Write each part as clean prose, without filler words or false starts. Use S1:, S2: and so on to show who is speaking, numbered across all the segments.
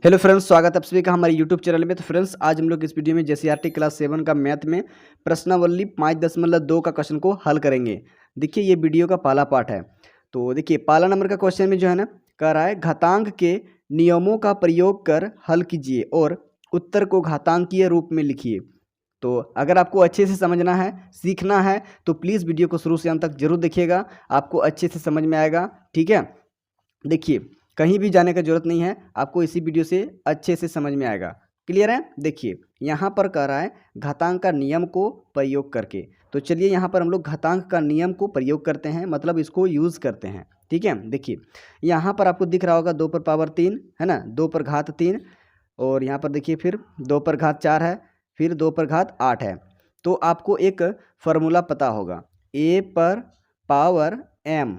S1: Hello friends, स्वागत है आप सभी का हमारे यूट्यूब चैनल में। तो फ्रेंड्स, आज हम लोग इस वीडियो में जेसीईआरटी क्लास 7 का मैथ में प्रश्नावली 5.2 का क्वेश्चन को हल करेंगे। देखिए, ये वीडियो का पहला पार्ट है। तो देखिए, पहला नंबर का क्वेश्चन में जो है ना, कह रहा है घातांक के नियमों का प्रयोग कर हल कीजिए और उत्तर को घातांकीय रूप में लिखिए। तो अगर आपको अच्छे से समझना है, सीखना है, तो प्लीज़ वीडियो को शुरू से अंत तक जरूर देखिएगा, आपको अच्छे से समझ में आएगा। ठीक है, देखिए, कहीं भी जाने का जरूरत नहीं है, आपको इसी वीडियो से अच्छे से समझ में आएगा। क्लियर है? देखिए, यहाँ पर कह रहा है घातांक का नियम को प्रयोग करके। तो चलिए, यहाँ पर हम लोग घातांक का नियम को प्रयोग करते हैं, मतलब इसको यूज़ करते हैं। ठीक है, देखिए, यहाँ पर आपको दिख रहा होगा 2 पर पावर 3 है ना, 2 पर घात 3, और यहाँ पर देखिए फिर 2 पर घात 4 है, फिर 2 पर घात 8 है। तो आपको एक फार्मूला पता होगा, ए पर पावर एम,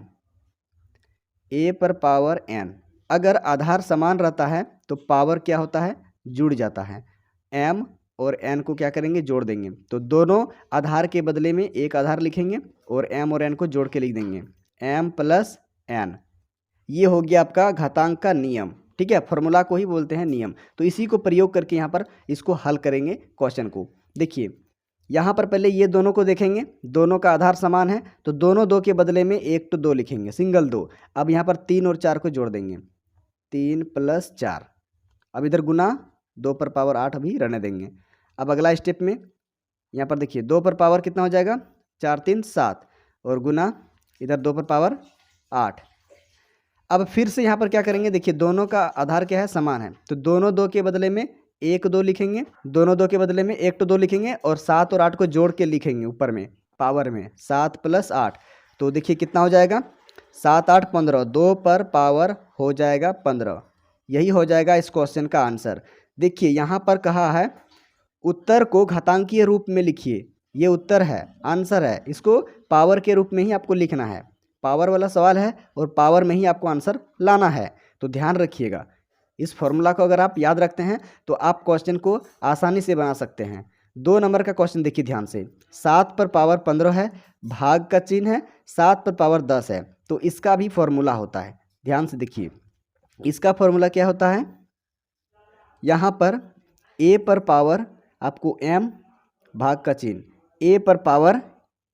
S1: ए पर पावर एन। अगर आधार समान रहता है तो पावर क्या होता है, जुड़ जाता है। एम और एन को क्या करेंगे, जोड़ देंगे। तो दोनों आधार के बदले में एक आधार लिखेंगे और एम और एन को जोड़ के लिख देंगे, एम प्लस एन। ये हो गया आपका घातांक का नियम। ठीक है, फॉर्मूला को ही बोलते हैं नियम। तो इसी को प्रयोग करके यहाँ पर इसको हल करेंगे क्वेश्चन को। देखिए, यहाँ पर पहले ये दोनों को देखेंगे, दोनों का आधार समान है, तो दोनों दो के बदले में 1 तो 2 लिखेंगे, सिंगल 2। अब यहाँ पर 3 और 4 को जोड़ देंगे, 3 प्लस 4। अब इधर गुना 2 पर पावर 8 अभी रहने देंगे। अब अगला स्टेप में यहाँ पर देखिए 2 पर पावर कितना हो जाएगा, 4 3 7, और गुना इधर 2 पर पावर 8। अब फिर से यहाँ पर क्या करेंगे, देखिए दोनों का आधार क्या है, समान है, तो दोनों 2 के बदले में 1 2 लिखेंगे, दोनों 2 के बदले में 1 तो 2 लिखेंगे, और 7 और 8 को जोड़ के लिखेंगे ऊपर में पावर में, 7 प्लस 8। तो देखिए कितना हो जाएगा, 7 8 15, 2 पर पावर हो जाएगा 15। यही हो जाएगा इस क्वेश्चन का आंसर। देखिए, यहाँ पर कहा है उत्तर को घातांकीय रूप में लिखिए। ये उत्तर है, आंसर है, इसको पावर के रूप में ही आपको लिखना है। पावर वाला सवाल है और पावर में ही आपको आंसर लाना है। तो ध्यान रखिएगा, इस फॉर्मूला को अगर आप याद रखते हैं तो आप क्वेश्चन को आसानी से बना सकते हैं। 2 नंबर का क्वेश्चन देखिए ध्यान से, 7 पर पावर 15 है, भाग का चिन्ह है, 7 पर पावर 10 है, तो इसका भी फॉर्मूला होता है। ध्यान से देखिए, इसका फॉर्मूला क्या होता है, यहाँ पर ए पर पावर आपको एम, भाग का चिन्ह, ए पर पावर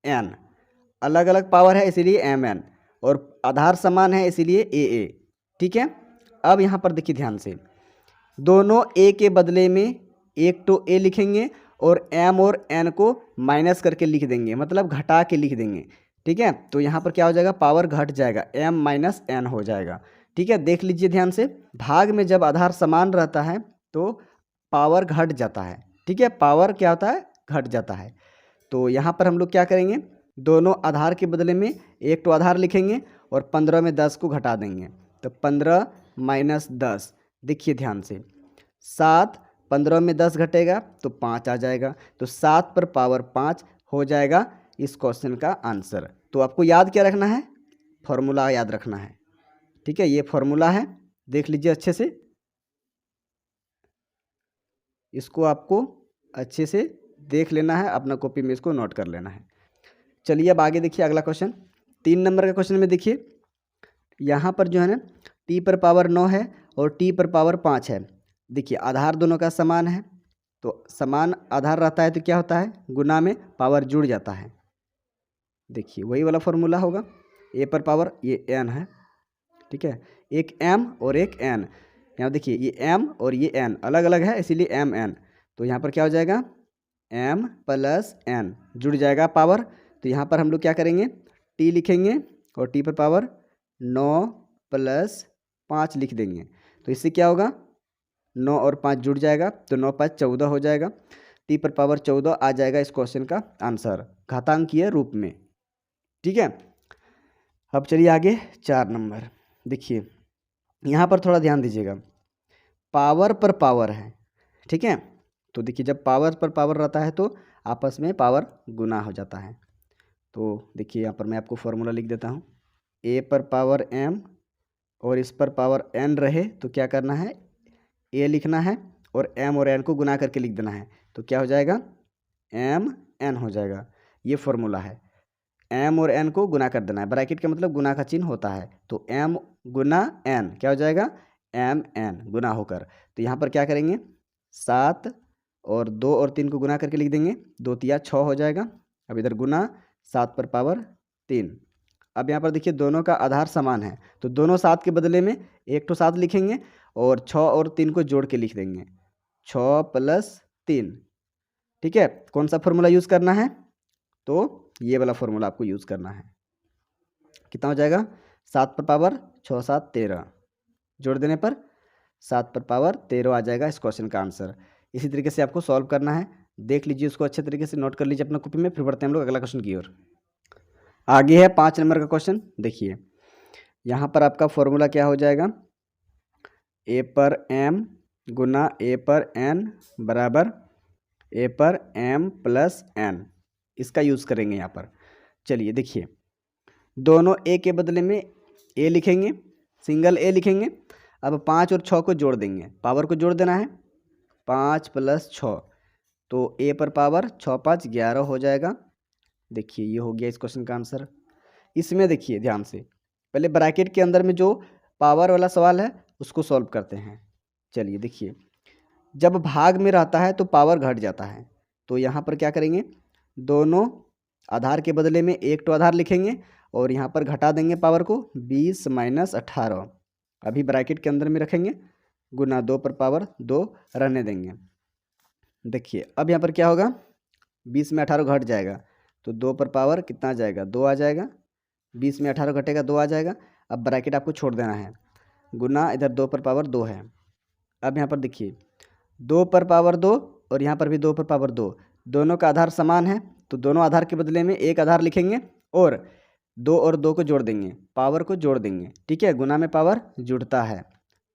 S1: एन, अलग अलग पावर है इसीलिए एम एन, और आधार समान है इसीलिए ए ए। ठीक है, अब यहाँ पर देखिए ध्यान से, दोनों ए के बदले में एक तो ए लिखेंगे और एम और एन को माइनस करके लिख देंगे, मतलब घटा के लिख देंगे। ठीक है, तो यहाँ पर क्या हो जाएगा, पावर घट जाएगा, एम माइनस एन हो जाएगा। ठीक है, देख लीजिए ध्यान से, भाग में जब आधार समान रहता है तो पावर घट जाता है। ठीक है, पावर क्या होता है, घट जाता है। तो यहाँ पर हम लोग क्या करेंगे, दोनों आधार के बदले में एक तो आधार लिखेंगे और 15 में 10 को घटा देंगे, तो 15 माइनस 10। देखिए ध्यान से, 7, 15 में 10 घटेगा तो 5 आ जाएगा, तो 7 पर पावर 5 हो जाएगा इस क्वेश्चन का आंसर। तो आपको याद क्या रखना है, फॉर्मूला याद रखना है। ठीक है, ये फॉर्मूला है, देख लीजिए अच्छे से, इसको आपको अच्छे से देख लेना है, अपना कॉपी में इसको नोट कर लेना है। चलिए अब आगे देखिए अगला क्वेश्चन, 3 नंबर का क्वेश्चन में देखिए, यहाँ पर जो है ना टी पर पावर 9 है और टी पर पावर 5 है। देखिए आधार दोनों का समान है, तो समान आधार रहता है तो क्या होता है, गुना में पावर जुड़ जाता है। देखिए वही वाला फॉर्मूला होगा, ए पर पावर ये एन है। ठीक है, एक एम और एक एन, यहाँ देखिए ये एम और ये एन अलग अलग है इसीलिए एम एन। तो यहाँ पर क्या हो जाएगा, एम प्लस एन, जुड़ जाएगा पावर। तो यहाँ पर हम लोग क्या करेंगे, टी लिखेंगे और टी पर पावर 9 प्लस 5 लिख देंगे। तो इससे क्या होगा, 9 और 5 जुड़ जाएगा, तो 9 5 14 हो जाएगा। टी पर पावर 14 आ जाएगा इस क्वेश्चन का आंसर घातांकीय रूप में। ठीक है, अब चलिए आगे 4 नंबर देखिए, यहाँ पर थोड़ा ध्यान दीजिएगा, पावर पर पावर है। ठीक है, तो देखिए जब पावर पर पावर रहता है तो आपस में पावर गुना हो जाता है। तो देखिए यहाँ पर मैं आपको फॉर्मूला लिख देता हूँ, ए पर पावर एम और इस पर पावर एन रहे तो क्या करना है, ए लिखना है और एम और एन को गुना करके लिख देना है, तो क्या हो जाएगा, एम एन हो जाएगा। ये फॉर्मूला है, एम और एन को गुना कर देना है, ब्रैकेट का मतलब गुना का चिन्ह होता है, तो एम गुना एन क्या हो जाएगा, एम एन गुना होकर। तो यहाँ पर क्या करेंगे, 7 और 2 और 3 को गुना करके लिख देंगे, 2 तिया 6 हो जाएगा। अब इधर गुना 7 पर पावर 3। अब यहाँ पर देखिए दोनों का आधार समान है, तो दोनों 7 के बदले में एक तो 7 लिखेंगे और 6 और 3 को जोड़ के लिख देंगे, 6 प्लस 3। ठीक है, कौन सा फॉर्मूला यूज़ करना है, तो ये वाला फॉर्मूला आपको यूज़ करना है। कितना हो जाएगा, 7 पर पावर 6 7 13, जोड़ देने पर 7 पर पावर 13 आ जाएगा इस क्वेश्चन का आंसर। इसी तरीके से आपको सॉल्व करना है, देख लीजिए उसको अच्छे तरीके से, नोट कर लीजिए अपना कॉपी में। फिर बढ़ते हैं हम लोग अगला क्वेश्चन की ओर। आगे है 5 नंबर का क्वेश्चन। देखिए यहाँ पर आपका फॉर्मूला क्या हो जाएगा, ए पर एम गुना ए पर एन बराबर ए पर एम प्लस एन, इसका यूज़ करेंगे यहाँ पर। चलिए देखिए, दोनों ए के बदले में ए लिखेंगे, सिंगल ए लिखेंगे। अब 5 और 6 को जोड़ देंगे, पावर को जोड़ देना है, 5 प्लस 6, तो ए पर पावर 6 5 11 हो जाएगा। देखिए ये हो गया इस क्वेश्चन का आंसर। इसमें देखिए ध्यान से, पहले ब्रैकेट के अंदर में जो पावर वाला सवाल है उसको सॉल्व करते हैं। चलिए देखिए, जब भाग में रहता है तो पावर घट जाता है, तो यहाँ पर क्या करेंगे, दोनों आधार के बदले में एक तो आधार लिखेंगे और यहाँ पर घटा देंगे पावर को, 20 माइनस 18 अभी ब्रैकेट के अंदर में रखेंगे, गुना 2 पर पावर 2 रहने देंगे। देखिए अब यहाँ पर क्या होगा, 20 में 18 घट जाएगा, तो 2 पर पावर कितना आ जाएगा, 2 आ जाएगा। 20 में 18 घटेगा, 2 आ जाएगा। अब ब्रैकेट आपको छोड़ देना है, गुना इधर 2 पर पावर 2 है। अब यहाँ पर देखिए 2 पर पावर 2 और यहाँ पर भी 2 पर पावर 2, दोनों का आधार समान है, तो दोनों आधार के बदले में एक आधार लिखेंगे और 2 और 2 को जोड़ देंगे, पावर को जोड़ देंगे। ठीक है, गुना में पावर जुड़ता है,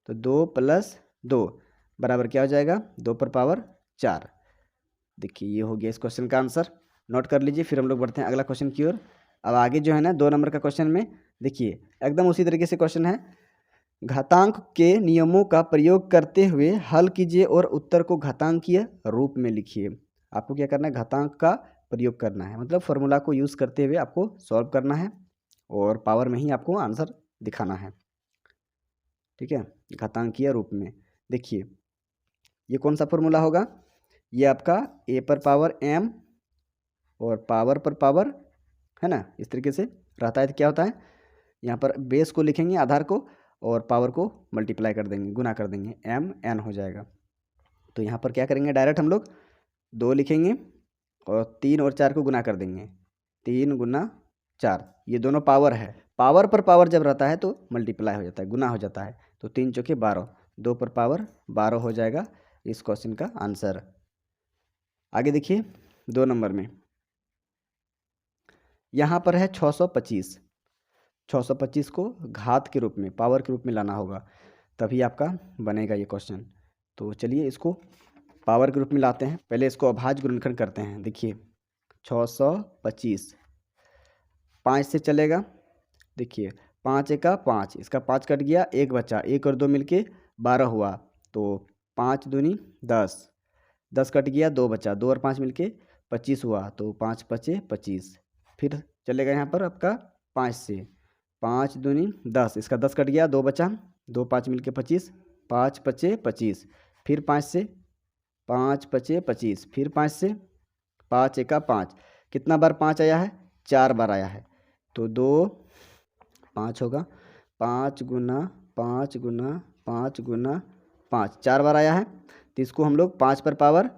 S1: तो 2 प्लस 2 बराबर क्या हो जाएगा, 2 पर पावर 4। देखिए ये हो गया इस क्वेश्चन का आंसर, नोट कर लीजिए। फिर हम लोग बढ़ते हैं अगला क्वेश्चन की ओर। अब आगे जो है ना 2 नंबर का क्वेश्चन में देखिए एकदम उसी तरीके से क्वेश्चन है, घातांक के नियमों का प्रयोग करते हुए हल कीजिए और उत्तर को घातांकीय रूप में लिखिए। आपको क्या करना है, घातांक का प्रयोग करना है, मतलब फॉर्मूला को यूज़ करते हुए आपको सॉल्व करना है और पावर में ही आपको आंसर दिखाना है। ठीक है, घातांकीय रूप में। देखिए ये कौन सा फॉर्मूला होगा, ये आपका ए पर पावर एम और पावर पर पावर है ना, इस तरीके से रहता है। तो क्या होता है, यहाँ पर बेस को लिखेंगे आधार को और पावर को मल्टीप्लाई कर देंगे, गुना कर देंगे, एम एन हो जाएगा। तो यहाँ पर क्या करेंगे, डायरेक्ट हम लोग 2 लिखेंगे और 3 और 4 को गुना कर देंगे, 3 गुना 4, ये दोनों पावर है। पावर पर पावर जब रहता है तो मल्टीप्लाई हो जाता है, गुना हो जाता है, तो 3 चौके 12, 2 पर पावर 12 हो जाएगा इस क्वेश्चन का आंसर। आगे देखिए 2 नंबर में यहाँ पर है 625। 625 को घात के रूप में, पावर के रूप में लाना होगा, तभी आपका बनेगा ये क्वेश्चन। तो चलिए इसको पावर के रूप में लाते हैं। पहले इसको अभाज्य गुणनखंड करते हैं। देखिए 625 5 से चलेगा, देखिए 5 एका 5, इसका 5 कट गया, 1 बचा, 1 और 2 मिलके 12 हुआ, तो 5 दूनी 10, 10 कट गया, 2 बचा, 2 और 5 मिलके 25 हुआ, तो 5 पचे 25। फिर चलेगा यहाँ पर आपका 5 से, 5 दूनी 10, इसका 10 कट गया, 2 बचा, 2 5 मिलके 25, 5 पचे 25। फिर 5 से, 5 पचे 25, फिर 5 से, 5 एका 5, कितना बार 5 आया है, 4 बार आया है, तो 2 5 होगा, 5 गुना 5 गुना 5 गुना 5, 4 बार आया है, तो इसको हम लोग 5 पर पावर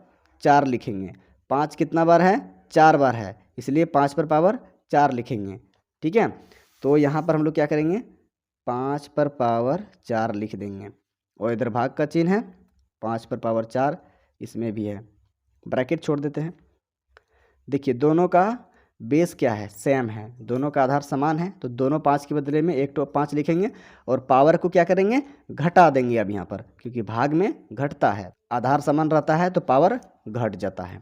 S1: 4 लिखेंगे। 5 कितना बार है, 4 बार है, इसलिए 5 पर पावर 4 लिखेंगे। ठीक है, तो यहाँ पर हम लोग क्या करेंगे, 5 पर पावर 4 लिख देंगे और इधर भाग का चिन्ह है, 5 पर पावर 4 इसमें भी है, ब्रैकेट छोड़ देते हैं। देखिए दोनों का बेस क्या है, सेम है, दोनों का आधार समान है, तो दोनों 5 के बदले में एक तो 5 लिखेंगे और पावर को क्या करेंगे, घटा देंगे। अब यहाँ पर क्योंकि भाग में घटता है, आधार समान रहता है तो पावर घट जाता है,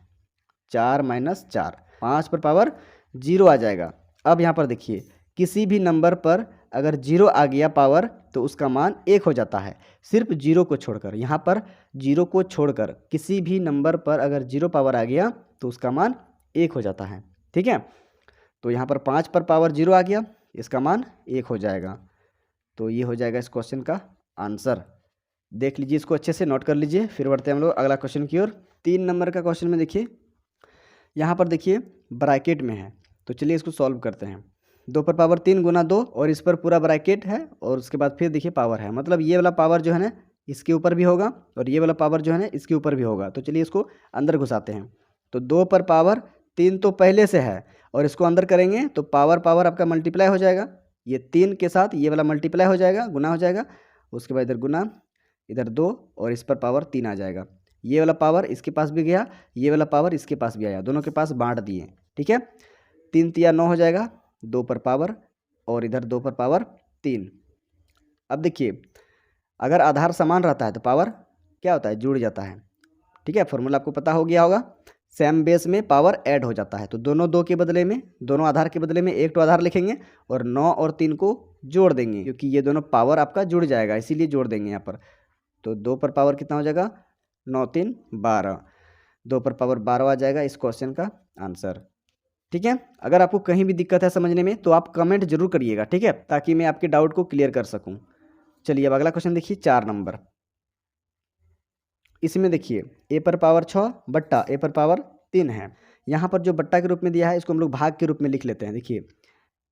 S1: 4 माइनस 4, 5 पर पावर 0 आ जाएगा। अब यहाँ पर देखिए किसी भी नंबर पर अगर 0 आ गया पावर तो उसका मान 1 हो जाता है, सिर्फ 0 को छोड़कर। यहाँ पर 0 को छोड़कर किसी भी नंबर पर अगर 0 पावर आ गया तो उसका मान 1 हो जाता है। ठीक है, तो यहाँ पर 5 पर पावर 0 आ गया, इसका मान 1 हो जाएगा। तो ये हो जाएगा इस क्वेश्चन का आंसर। देख लीजिए, इसको अच्छे से नोट कर लीजिए। फिर बढ़ते हैं हम लोग अगला क्वेश्चन की ओर। 3 नंबर का क्वेश्चन में देखिए, यहाँ पर देखिए ब्रैकेट में है, तो चलिए इसको सॉल्व करते हैं। 2 पर पावर 3 गुना 2 और इस पर पूरा ब्रैकेट है और उसके बाद फिर देखिए पावर है, मतलब ये वाला पावर जो है ना इसके ऊपर भी होगा और ये वाला पावर जो है ना इसके ऊपर भी होगा। तो चलिए इसको अंदर घुसाते हैं। तो 2 पर पावर 3 तो पहले से है और इसको अंदर करेंगे तो पावर पावर आपका मल्टीप्लाई हो जाएगा, ये 3 के साथ ये वाला मल्टीप्लाई हो जाएगा, गुना हो जाएगा, उसके बाद इधर गुना, इधर 2 और इस पर पावर 3 आ जाएगा। ये वाला पावर इसके पास भी गया, ये वाला पावर इसके पास भी आया, दोनों के पास बांट दिए। ठीक है, 3 तिया 9 हो जाएगा, 2 पर पावर और इधर 2 पर पावर 3। अब देखिए, अगर आधार समान रहता है तो पावर क्या होता है, जुड़ जाता है। ठीक है, फॉर्मूला आपको पता हो गया होगा। सेम बेस में पावर ऐड हो जाता है, तो दोनों 2 के बदले में, दोनों आधार के बदले में एक तो आधार लिखेंगे और 9 और 3 को जोड़ देंगे, क्योंकि ये दोनों पावर आपका जुड़ जाएगा, इसीलिए जोड़ देंगे यहाँ पर। तो 2 पर पावर कितना हो जाएगा, 9 3 12, 2 पर पावर 12 आ जाएगा इस क्वेश्चन का आंसर। ठीक है, अगर आपको कहीं भी दिक्कत है समझने में तो आप कमेंट जरूर करिएगा, ठीक है, ताकि मैं आपके डाउट को क्लियर कर सकूं। चलिए अब अगला क्वेश्चन देखिए, 4 नंबर। इसमें देखिए a पर पावर 6 बट्टा a पर पावर 3 है। यहाँ पर जो बट्टा के रूप में दिया है इसको हम लोग भाग के रूप में लिख लेते हैं। देखिए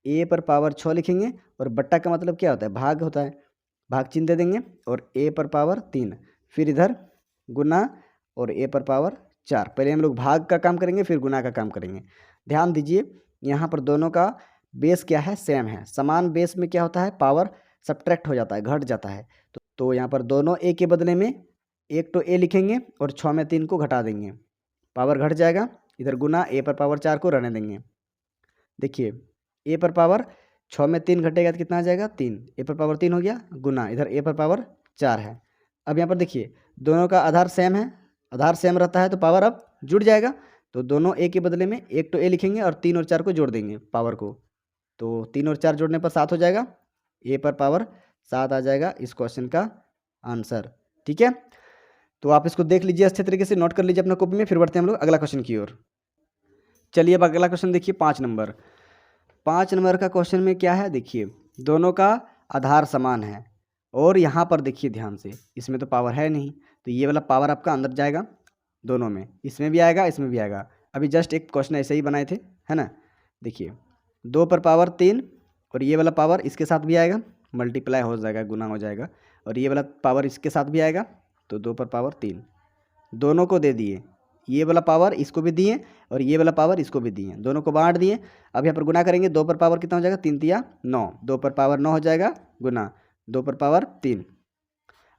S1: a पर पावर 6 लिखेंगे और बट्टा का मतलब क्या होता है, भाग होता है, भाग चिन्ह दे देंगे और a पर पावर 3, फिर इधर गुना और a पर पावर 4। पहले हम लोग भाग का काम करेंगे फिर गुना का काम करेंगे। ध्यान दीजिए, यहाँ पर दोनों का बेस क्या है, सेम है। समान बेस में क्या होता है, पावर सब्ट्रैक्ट हो जाता है, घट जाता है। तो यहाँ पर दोनों a के बदले में एक तो a लिखेंगे और 6 में 3 को घटा देंगे, पावर घट जाएगा, इधर गुना a पर पावर 4 को रहने देंगे। देखिए a पर पावर 6 में 3 घटेगा तो कितना आ जाएगा, 3, a पर पावर 3 हो गया, गुना इधर a पर पावर 4 है। अब यहाँ पर देखिए दोनों का आधार सेम है, आधार सेम रहता है तो पावर अब जुड़ जाएगा। तो दोनों a के बदले में एक तो a लिखेंगे और 3 और 4 को जोड़ देंगे पावर को, तो 3 और 4 जोड़ने पर 7 हो जाएगा, a पर पावर 7 आ जाएगा इस क्वेश्चन का आंसर। ठीक है, तो आप इसको देख लीजिए, अच्छे तरीके से नोट कर लीजिए अपना कॉपी में। फिर बढ़ते हैं हम लोग अगला क्वेश्चन की ओर। चलिए अब अगला क्वेश्चन देखिए, 5 नंबर। 5 नंबर का क्वेश्चन में क्या है, देखिए दोनों का आधार समान है और यहाँ पर देखिए ध्यान से, इसमें तो पावर है नहीं, तो ये वाला पावर आपका अंदर जाएगा दोनों में, इसमें भी आएगा इसमें भी आएगा। अभी जस्ट एक क्वेश्चन ऐसे ही बनाए थे, है ना। देखिए 2 पर पावर 3 और ये वाला पावर इसके साथ भी आएगा, मल्टीप्लाई हो जाएगा, गुना हो जाएगा, और ये वाला पावर इसके साथ भी आएगा, तो 2 पर पावर 3 दोनों को दे दिए, ये वाला पावर इसको भी दिए और ये वाला पावर इसको भी दिए, दोनों को बांट दिए। अब यहाँ पर गुना करेंगे, 2 पर पावर कितना हो जाएगा, 3 तिया 9, 2 पर पावर 9 हो जाएगा, गुना 2 पर पावर 3।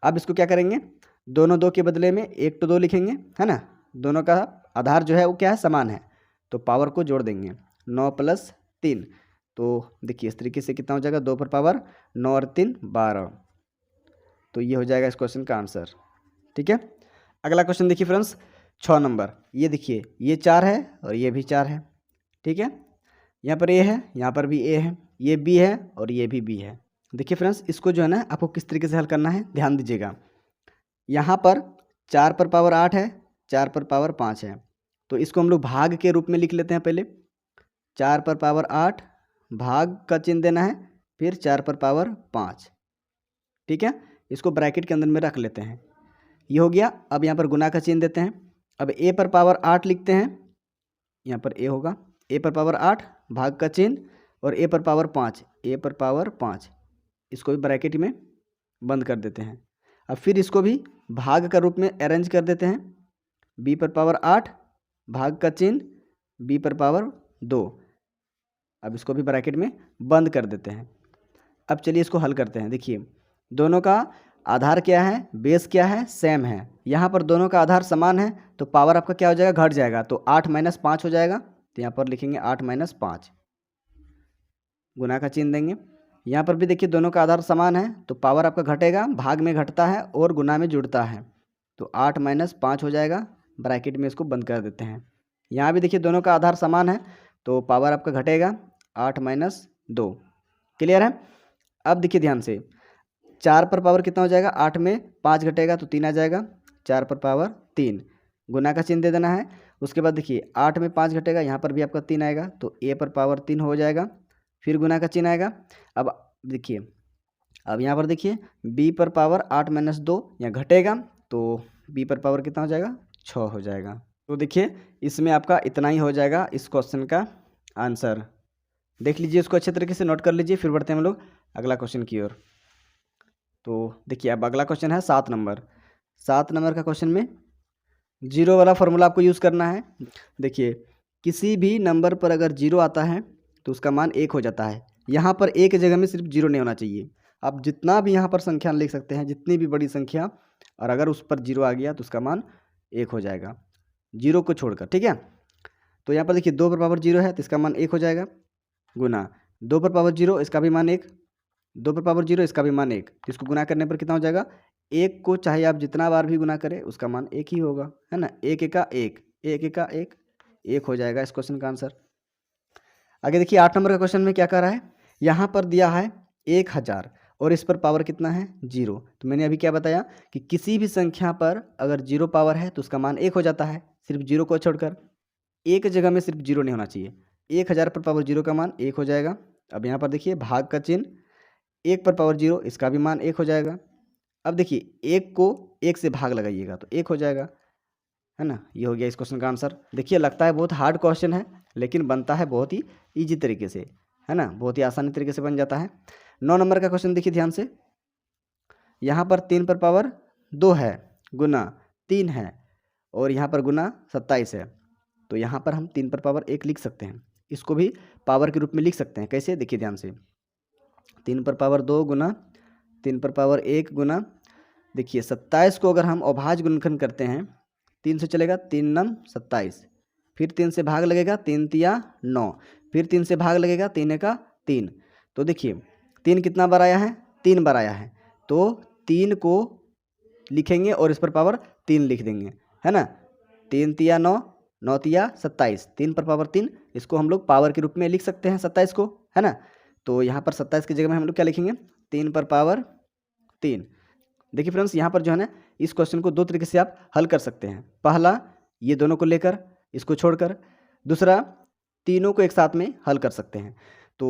S1: अब इसको क्या करेंगे, दोनों 2 के बदले में एक तो 2 लिखेंगे, है ना, दोनों का आधार जो है वो क्या है, समान है, तो पावर को जोड़ देंगे, 9 + 3। तो देखिए इस तरीके से कितना हो जाएगा, 2 पर पावर 9 और 3 12, तो ये हो जाएगा इस क्वेश्चन का आंसर। ठीक है, अगला क्वेश्चन देखिए फ्रेंड्स, 6 नंबर। ये देखिए ये 4 है और ये भी 4 है। ठीक है, यहाँ पर a है, यहाँ पर भी a है, ये b है और ये भी b है। देखिए फ्रेंड्स, इसको जो है ना आपको किस तरीके से हल करना है, ध्यान दीजिएगा। यहाँ पर 4 पर पावर 8 है, 4 पर पावर 5 है, तो इसको हम लोग भाग के रूप में लिख लेते हैं। पहले 4 पर पावर 8 भाग का चिन्ह देना है, फिर 4 पर पावर 5। ठीक है, इसको ब्रैकेट के अंदर में रख लेते हैं, ये हो गया। अब यहाँ पर गुना का चिन्ह देते हैं। अब a पर पावर 8 लिखते हैं, यहाँ पर a होगा, a पर पावर 8 भाग का चिन्ह और a पर पावर 5, a पर पावर 5, इसको भी ब्रैकेट में बंद कर देते हैं। अब फिर इसको भी भाग का रूप में अरेंज कर देते हैं, b पर पावर 8 भाग का चिन्ह, b पर पावर 2, अब इसको भी ब्रैकेट में बंद कर देते हैं। अब चलिए इसको हल करते हैं। देखिए दोनों का आधार क्या है, बेस क्या है, सेम है। यहाँ पर दोनों का आधार समान है तो पावर आपका क्या हो जाएगा, घट जाएगा, तो 8 - 5 हो जाएगा, तो यहाँ पर लिखेंगे 8 - 5, गुना का चिन्ह देंगे। यहाँ पर भी देखिए दोनों का आधार समान है तो पावर आपका घटेगा, भाग में घटता है और गुना में जुड़ता है, तो 8 - 5 हो जाएगा, ब्रैकेट में इसको बंद कर देते हैं। यहाँ भी देखिए दोनों का आधार समान है तो पावर आपका घटेगा, 8 - 2। क्लियर है। अब देखिए ध्यान से, 4 पर पावर कितना हो जाएगा, 8 में 5 घटेगा तो 3 आ जाएगा, 4 पर पावर 3, गुना का चिन्ह दे देना है। उसके बाद देखिए 8 में 5 घटेगा, यहाँ पर भी आपका 3 आएगा, तो a पर पावर 3 हो जाएगा, फिर गुना का चिन्ह आएगा। अब देखिए अब यहाँ पर देखिए b पर पावर 8 माइनस 2 यहाँ घटेगा, तो b पर पावर कितना हो जाएगा 6 हो जाएगा। तो देखिए इसमें आपका इतना ही हो जाएगा इस क्वेश्चन का आंसर। देख लीजिए, उसको अच्छे तरीके से नोट कर लीजिए। फिर बढ़ते हैं हम लोग अगला क्वेश्चन की ओर। तो देखिए अब अगला क्वेश्चन है 7 नंबर। 7 नंबर का क्वेश्चन में जीरो वाला फॉर्मूला आपको यूज़ करना है। देखिए किसी भी नंबर पर अगर जीरो आता है तो उसका मान 1 हो जाता है। यहाँ पर एक की जगह में सिर्फ जीरो नहीं होना चाहिए। आप जितना भी यहाँ पर संख्या लिख सकते हैं, जितनी भी बड़ी संख्या, और अगर उस पर जीरो आ गया तो उसका मान 1 हो जाएगा, जीरो को छोड़कर, ठीक है। तो यहाँ पर देखिए 2 पर पावर जीरो है तो इसका मान 1 हो जाएगा, गुना 2 पर पावर जीरो इसका भी मान 1, 2 पर पावर जीरो इसका भी मान 1, इसको गुना करने पर कितना हो जाएगा 1 को चाहे आप जितना बार भी गुना करें उसका मान 1 ही होगा, है ना। 1 एका 1, 1 एका 1, 1 हो जाएगा इस क्वेश्चन का आंसर। आगे देखिए 8 नंबर का क्वेश्चन में क्या कर रहा है, यहाँ पर दिया है 1000 और इस पर पावर कितना है 0। तो मैंने अभी क्या बताया कि किसी भी संख्या पर अगर 0 पावर है तो उसका मान 1 हो जाता है, सिर्फ 0 को छोड़कर। एक जगह में सिर्फ 0 नहीं होना चाहिए। 1000 पर पावर 0 का मान 1 हो जाएगा। अब यहाँ पर देखिए भाग का चिन्ह, 1 पर पावर 0 इसका भी मान 1 हो जाएगा। अब देखिए 1 को 1 से भाग लगाइएगा तो 1 हो जाएगा, है ना। ये हो गया इस क्वेश्चन का आंसर। देखिए लगता है बहुत हार्ड क्वेश्चन है, लेकिन बनता है बहुत ही ईजी तरीके से, है ना, बहुत ही आसानी तरीके से बन जाता है। 9 नंबर का क्वेश्चन देखिए ध्यान से। यहाँ पर 3 पर पावर 2 है, गुना 3 है, और यहाँ पर गुना 27 है। तो यहाँ पर हम 3 पर पावर 1 लिख सकते हैं, इसको भी पावर के रूप में लिख सकते हैं। कैसे, देखिए ध्यान से। 3 पर पावर 2 गुना 3 पर पावर 1 गुना, देखिए 27 को अगर हम अभाज्य गुणनखंड करते हैं, 3 से चलेगा 3 नम 27, फिर 3 से भाग लगेगा 3 तिया 9, फिर 3 से भाग लगेगा 3 एका 3। तो देखिए 3 कितना बार आया है, 3 बार आया है, तो 3 को लिखेंगे और इस पर पावर 3 लिख देंगे, है ना। 3 तिया 9, 9 तिया 27, 3 पर पावर 3, इसको हम लोग पावर के रूप में लिख सकते हैं 27 को, है ना। तो यहाँ पर 27 की जगह में हम लोग क्या लिखेंगे, 3 पर पावर 3। देखिए फ्रेंड्स, यहाँ पर जो है ना इस क्वेश्चन को 2 तरीके से आप हल कर सकते हैं। पहला, ये दोनों को लेकर, इसको छोड़कर। दूसरा, तीनों को एक साथ में हल कर सकते हैं। तो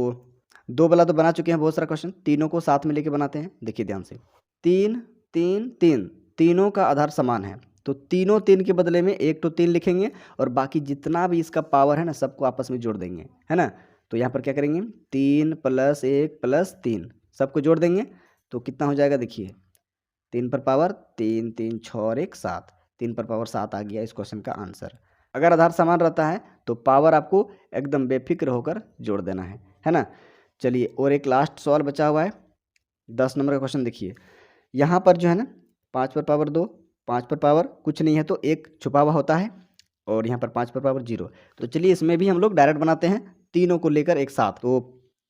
S1: 2 वाला तो बना चुके हैं बहुत सारा क्वेश्चन, तीनों को साथ में लेके बनाते हैं। देखिए ध्यान से, 3 3 3, तीनों का आधार समान है, तो तीनों 3 के बदले में एक तो 3 लिखेंगे और बाकी जितना भी इसका पावर है ना सबको आपस में जोड़ देंगे, है ना। तो यहाँ पर क्या करेंगे, 3 + 1 + 3 सबको जोड़ देंगे तो कितना हो जाएगा, देखिए 3 पर पावर 3 3 6 और 1 7, 3 पर पावर 7 आ गया इस क्वेश्चन का आंसर। अगर आधार समान रहता है तो पावर आपको एकदम बेफिक्र होकर जोड़ देना है ना। चलिए और एक लास्ट सवाल बचा हुआ है, 10 नंबर का क्वेश्चन देखिए। यहाँ पर जो है ना 5 पर पावर 2, 5 पर पावर कुछ नहीं है तो 1 छुपा हुआ होता है, और यहाँ पर 5 पर पावर 0। तो चलिए इसमें भी हम लोग डायरेक्ट बनाते हैं, तीनों को लेकर एक साथ। तो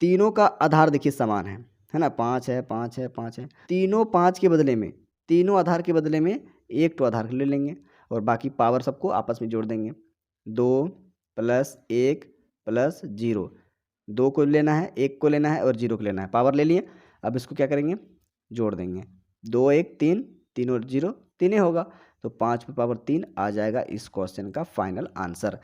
S1: तीनों का आधार देखिए समान है ना, 5 है 5 है 5 है, तीनों 5 के बदले में, तीनों आधार के बदले में एक तो आधार ले लेंगे और बाकी पावर सबको आपस में जोड़ देंगे। 2 + 1 + 0, 2 को लेना है, 1 को लेना है और 0 को लेना है, पावर ले लिए। अब इसको क्या करेंगे, जोड़ देंगे, 2 1 3, 3 और 0 3 ही होगा, तो 5 पर पावर 3 आ जाएगा इस क्वेश्चन का फाइनल आंसर।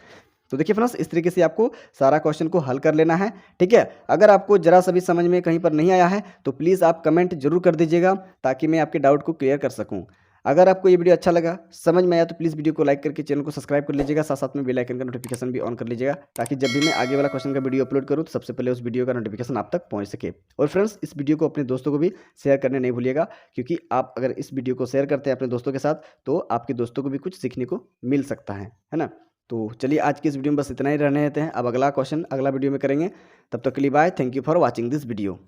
S1: तो देखिए फ्रेंड्स, इस तरीके से आपको सारा क्वेश्चन को हल कर लेना है, ठीक है। अगर आपको जरा सा भी समझ में कहीं पर नहीं आया है तो प्लीज़ आप कमेंट जरूर कर दीजिएगा ताकि मैं आपके डाउट को क्लियर कर सकूं। अगर आपको ये वीडियो अच्छा लगा, समझ में आया, तो प्लीज़ वीडियो को लाइक करके चैनल को सब्सक्राइब कर लीजिएगा, साथ साथ में बेल आइकन का नोटिफिकेशन भी ऑन कर लीजिएगा ताकि जब भी मैं आगे वाला क्वेश्चन का वीडियो अपलोड करूँ तो सबसे पहले उस वीडियो का नोटिफिकेशन आप तक पहुँच सके। और फ्रेंड्स, इस वीडियो को अपने दोस्तों को भी शेयर करने नहीं भूलिएगा, क्योंकि आप अगर इस वीडियो को शेयर करते हैं अपने दोस्तों के साथ तो आपके दोस्तों को भी कुछ सीखने को मिल सकता है ना। तो चलिए आज की इस वीडियो में बस इतना ही रहने देते हैं। अब अगला क्वेश्चन अगला वीडियो में करेंगे, तब तक के लिए bye, thank you for watching this video.